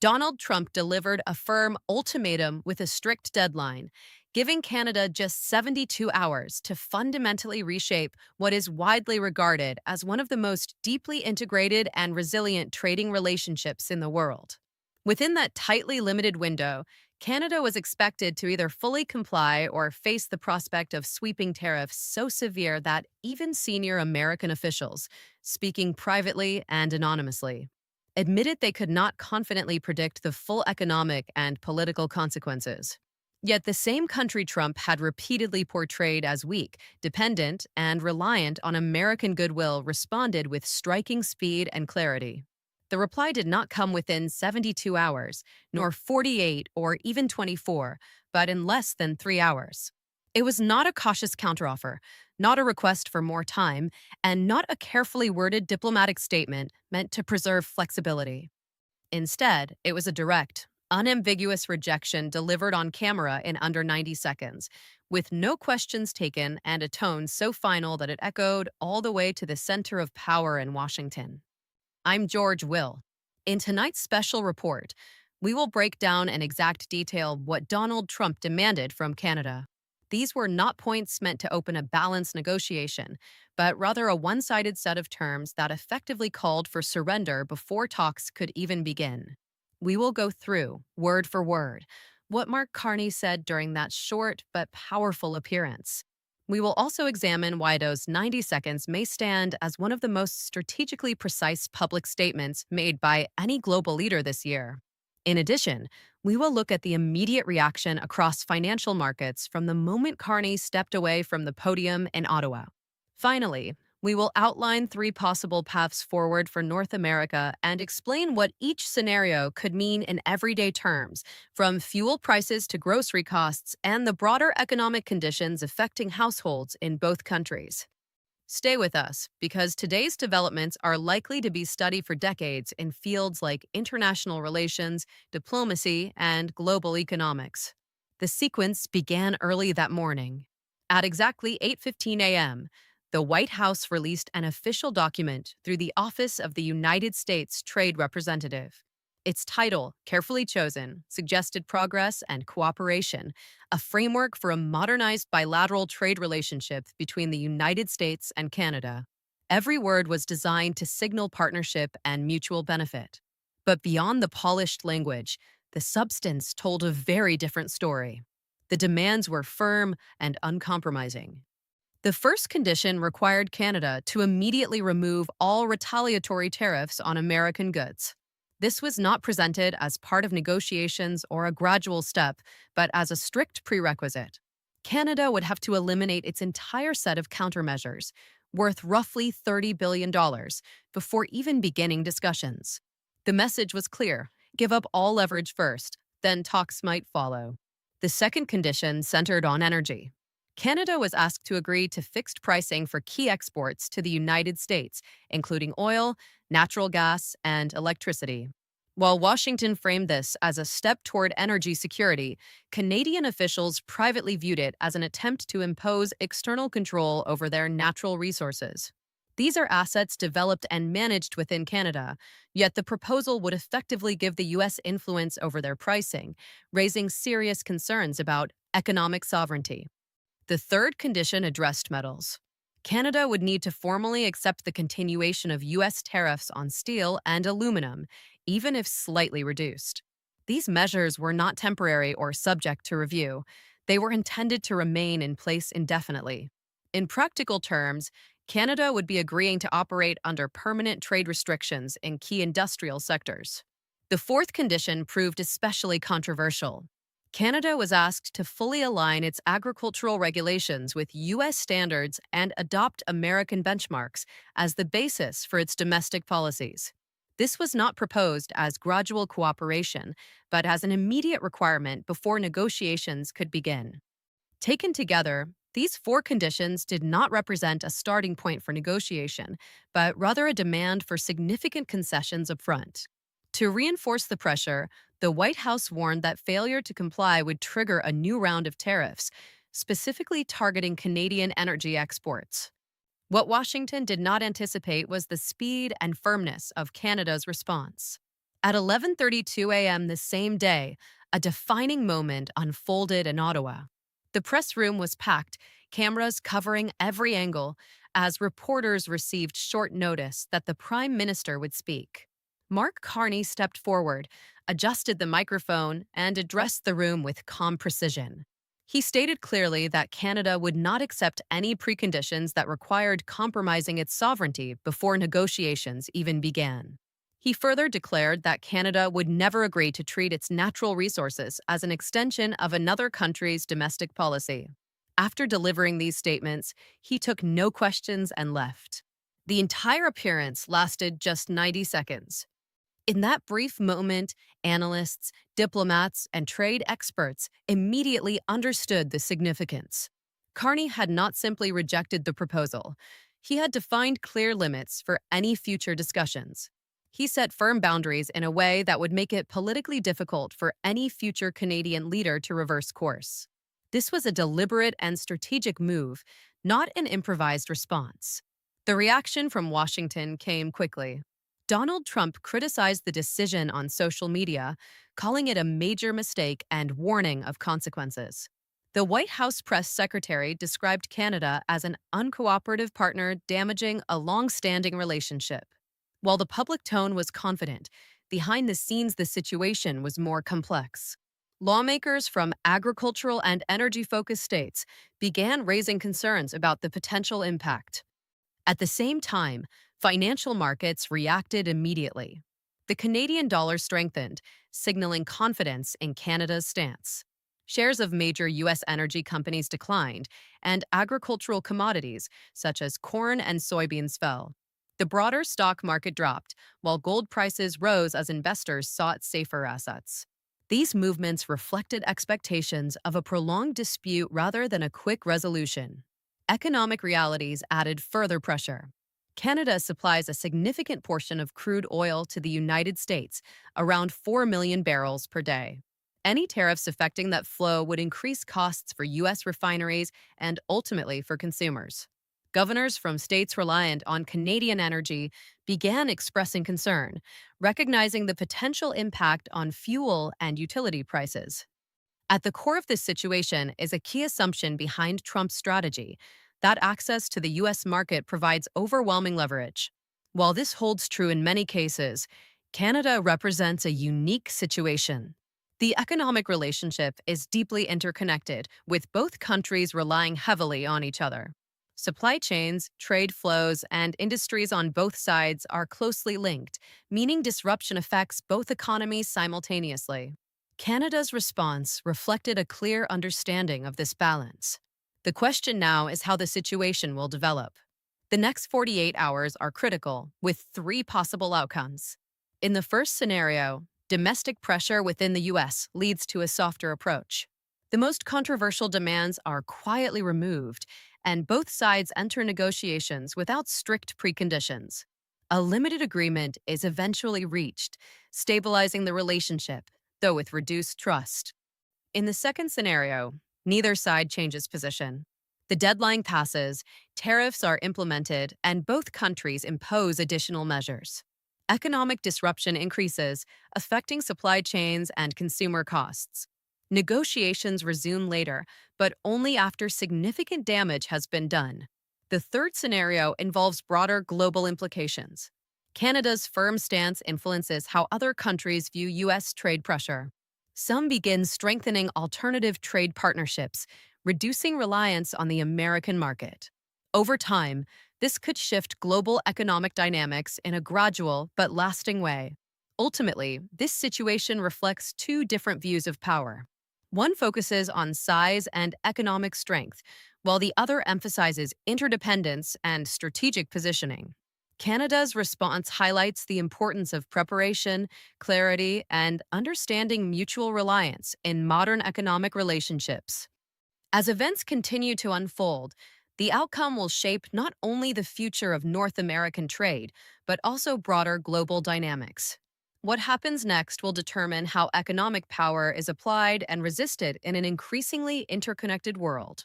Donald Trump delivered a firm ultimatum with a strict deadline, giving Canada just 72 hours to fundamentally reshape what is widely regarded as one of the most deeply integrated and resilient trading relationships in the world. Within that tightly limited window, Canada was expected to either fully comply or face the prospect of sweeping tariffs so severe that even senior American officials, speaking privately and anonymously, admitted they could not confidently predict the full economic and political consequences. Yet the same country Trump had repeatedly portrayed as weak, dependent, and reliant on American goodwill responded with striking speed and clarity. The reply did not come within 72 hours, nor 48 or even 24, but in less than 3 hours. It was not a cautious counteroffer, not a request for more time, and not a carefully worded diplomatic statement meant to preserve flexibility. Instead, it was a direct, unambiguous rejection delivered on camera in under 90 seconds, with no questions taken and a tone so final that it echoed all the way to the center of power in Washington. I'm George Will. In tonight's special report, we will break down in exact detail what Donald Trump demanded from Canada. These were not points meant to open a balanced negotiation, but rather a one-sided set of terms that effectively called for surrender before talks could even begin. We will go through, word for word, what Mark Carney said during that short but powerful appearance. We will also examine why those 90 seconds may stand as one of the most strategically precise public statements made by any global leader this year. In addition, we will look at the immediate reaction across financial markets from the moment Carney stepped away from the podium in Ottawa. Finally, we will outline three possible paths forward for North America and explain what each scenario could mean in everyday terms, from fuel prices to grocery costs and the broader economic conditions affecting households in both countries. Stay with us, because today's developments are likely to be studied for decades in fields like international relations, diplomacy, and global economics. The sequence began early that morning. At exactly 8:15 a.m., the White House released an official document through the Office of the United States Trade Representative. Its title, carefully chosen, suggested progress and cooperation, a framework for a modernized bilateral trade relationship between the United States and Canada. Every word was designed to signal partnership and mutual benefit. But beyond the polished language, the substance told a very different story. The demands were firm and uncompromising. The first condition required Canada to immediately remove all retaliatory tariffs on American goods. This was not presented as part of negotiations or a gradual step, but as a strict prerequisite. Canada would have to eliminate its entire set of countermeasures, worth roughly $30 billion, before even beginning discussions. The message was clear: give up all leverage first, then talks might follow. The second condition centered on energy. Canada was asked to agree to fixed pricing for key exports to the United States, including oil, natural gas, and electricity. While Washington framed this as a step toward energy security, Canadian officials privately viewed it as an attempt to impose external control over their natural resources. These are assets developed and managed within Canada, yet the proposal would effectively give the U.S. influence over their pricing, raising serious concerns about economic sovereignty. The third condition addressed metals. Canada would need to formally accept the continuation of U.S. tariffs on steel and aluminum, even if slightly reduced. These measures were not temporary or subject to review. They were intended to remain in place indefinitely. In practical terms, Canada would be agreeing to operate under permanent trade restrictions in key industrial sectors. The fourth condition proved especially controversial. Canada was asked to fully align its agricultural regulations with U.S. standards and adopt American benchmarks as the basis for its domestic policies. This was not proposed as gradual cooperation, but as an immediate requirement before negotiations could begin. Taken together, these four conditions did not represent a starting point for negotiation, but rather a demand for significant concessions upfront. To reinforce the pressure, the White House warned that failure to comply would trigger a new round of tariffs, specifically targeting Canadian energy exports. What Washington did not anticipate was the speed and firmness of Canada's response. At 11:32 a.m. the same day, a defining moment unfolded in Ottawa. The press room was packed, cameras covering every angle, as reporters received short notice that the Prime Minister would speak. Mark Carney stepped forward, adjusted the microphone, and addressed the room with calm precision. He stated clearly that Canada would not accept any preconditions that required compromising its sovereignty before negotiations even began. He further declared that Canada would never agree to treat its natural resources as an extension of another country's domestic policy. After delivering these statements, he took no questions and left. The entire appearance lasted just 90 seconds. In that brief moment, analysts, diplomats, and trade experts immediately understood the significance. Carney had not simply rejected the proposal, he had defined clear limits for any future discussions. He set firm boundaries in a way that would make it politically difficult for any future Canadian leader to reverse course. This was a deliberate and strategic move, not an improvised response. The reaction from Washington came quickly. Donald Trump criticized the decision on social media, calling it a major mistake and warning of consequences. The White House press secretary described Canada as an uncooperative partner damaging a long-standing relationship. While the public tone was confident, behind the scenes the situation was more complex. Lawmakers from agricultural and energy-focused states began raising concerns about the potential impact. At the same time, financial markets reacted immediately. The Canadian dollar strengthened, signaling confidence in Canada's stance. Shares of major U.S. energy companies declined, and agricultural commodities, such as corn and soybeans, fell. The broader stock market dropped, while gold prices rose as investors sought safer assets. These movements reflected expectations of a prolonged dispute rather than a quick resolution. Economic realities added further pressure. Canada supplies a significant portion of crude oil to the United States, around 4 million barrels per day. Any tariffs affecting that flow would increase costs for U.S. refineries and ultimately for consumers. Governors from states reliant on Canadian energy began expressing concern, recognizing the potential impact on fuel and utility prices. At the core of this situation is a key assumption behind Trump's strategy, that access to the U.S. market provides overwhelming leverage. While this holds true in many cases, Canada represents a unique situation. The economic relationship is deeply interconnected, with both countries relying heavily on each other. Supply chains, trade flows, and industries on both sides are closely linked, meaning disruption affects both economies simultaneously. Canada's response reflected a clear understanding of this balance. The question now is how the situation will develop. The next 48 hours are critical, with three possible outcomes. In the first scenario, domestic pressure within the U.S. leads to a softer approach. The most controversial demands are quietly removed, and both sides enter negotiations without strict preconditions. A limited agreement is eventually reached, stabilizing the relationship, though with reduced trust. In the second scenario, neither side changes position. The deadline passes, tariffs are implemented, and both countries impose additional measures. Economic disruption increases, affecting supply chains and consumer costs. Negotiations resume later, but only after significant damage has been done. The third scenario involves broader global implications. Canada's firm stance influences how other countries view U.S. trade pressure. Some begin strengthening alternative trade partnerships, reducing reliance on the American market. Over time, this could shift global economic dynamics in a gradual but lasting way. Ultimately, this situation reflects two different views of power. One focuses on size and economic strength, while the other emphasizes interdependence and strategic positioning. Canada's response highlights the importance of preparation, clarity, and understanding mutual reliance in modern economic relationships. As events continue to unfold, the outcome will shape not only the future of North American trade, but also broader global dynamics. What happens next will determine how economic power is applied and resisted in an increasingly interconnected world.